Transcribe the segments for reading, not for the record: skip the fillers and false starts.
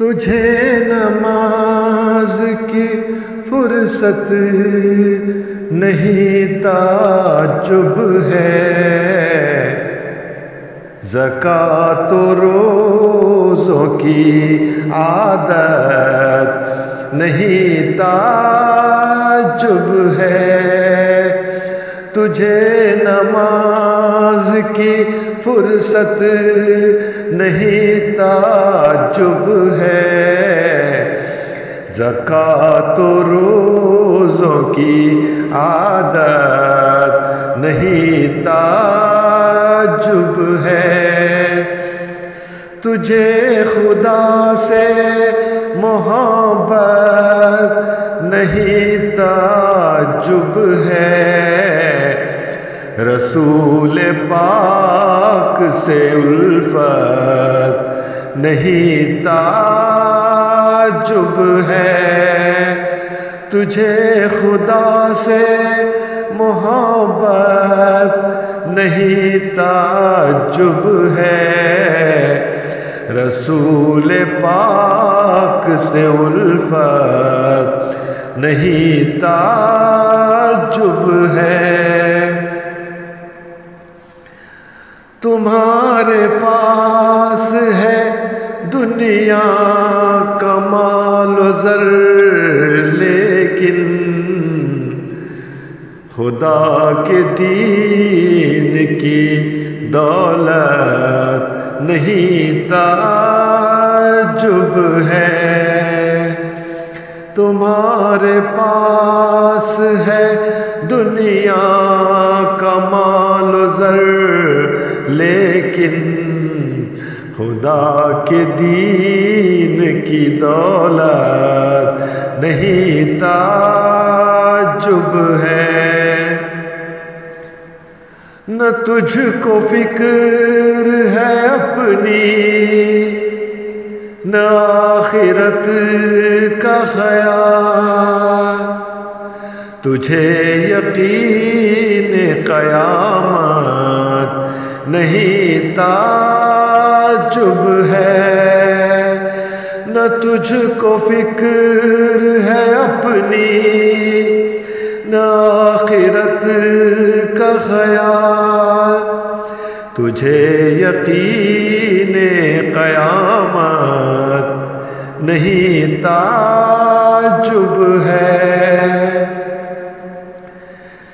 تجھے نماز کی فرصت نہیں تعجب ہے، زکوٰۃ و روزوں کی عادت نہیں تعجب ہے، تجھے نماز کی فرصت نہیں تعجب ہے، زکوٰۃ و روزوں کی عادت نہیں تعجب ہے، تجھے خدا سے محبت نہیں تعجب ہے، رسول پاک سے الفت نہیں تعجب ہے، تجھے خدا سے محبت نہیں تعجب ہے، رسول پاک سے الفت نہیں تعجب ہے، تمہارے پاس ہے دنیا کا مال و زر، لیکن خدا کے دین کی دولت نہیں تعجب ہے، تمہارے پاس ہے دنیا کا مال و زر، لیکن خدا کے دین کی دولت نہیں تعجب ہے، نہ تجھ کو فکر ہے اپنی نہ آخرت کا خیال، تجھے یقین قیامت نہیں تعجب ہے، نہ تجھ کو فکر ہے اپنی نہ آخرت کا خیال، تجھے یقین قیامت نہیں تعجب ہے،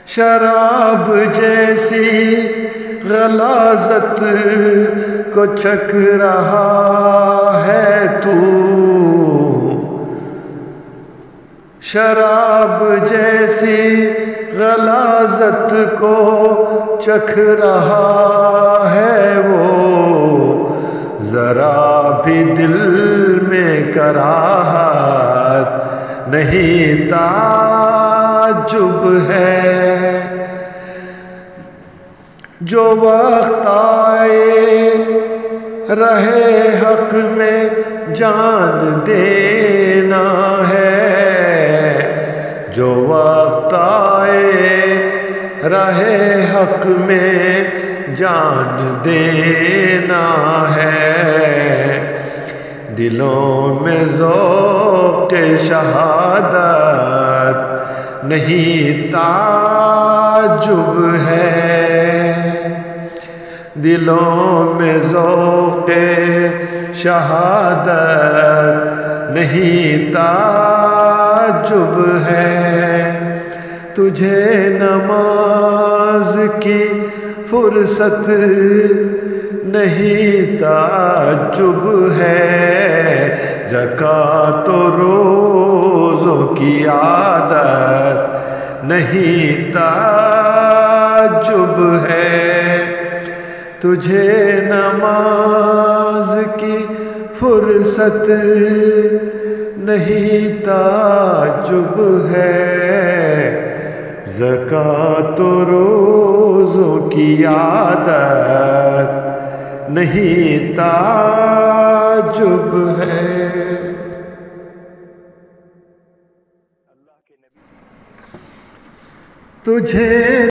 شراب جیسی غلاظت کو چکھ رہا ہے تو، شراب جیسی غلاظت کو چکھ رہا ہے وہ، ذرا بھی دل میں کراہت نہیں تعجب ہے، جو وقت آئے رہے حق میں جان دینا ہے، جو وقت آئے رہے حق میں جان دینا ہے، دلوں میں ذوق شہادت نہیں تعجب ہے، دلوں میں ذوق شہادت نہیں تعجب ہے، تجھے نماز کی فرصت نہیں تعجب ہے، زکوٰۃ و روزوں کی عادت نہیں تعجب ہے، تجھے نماز کی فرصت نہیں تعجب ہے، زکوٰۃ و روزوں کی عادت نہیں تعجب ہے۔ تجھے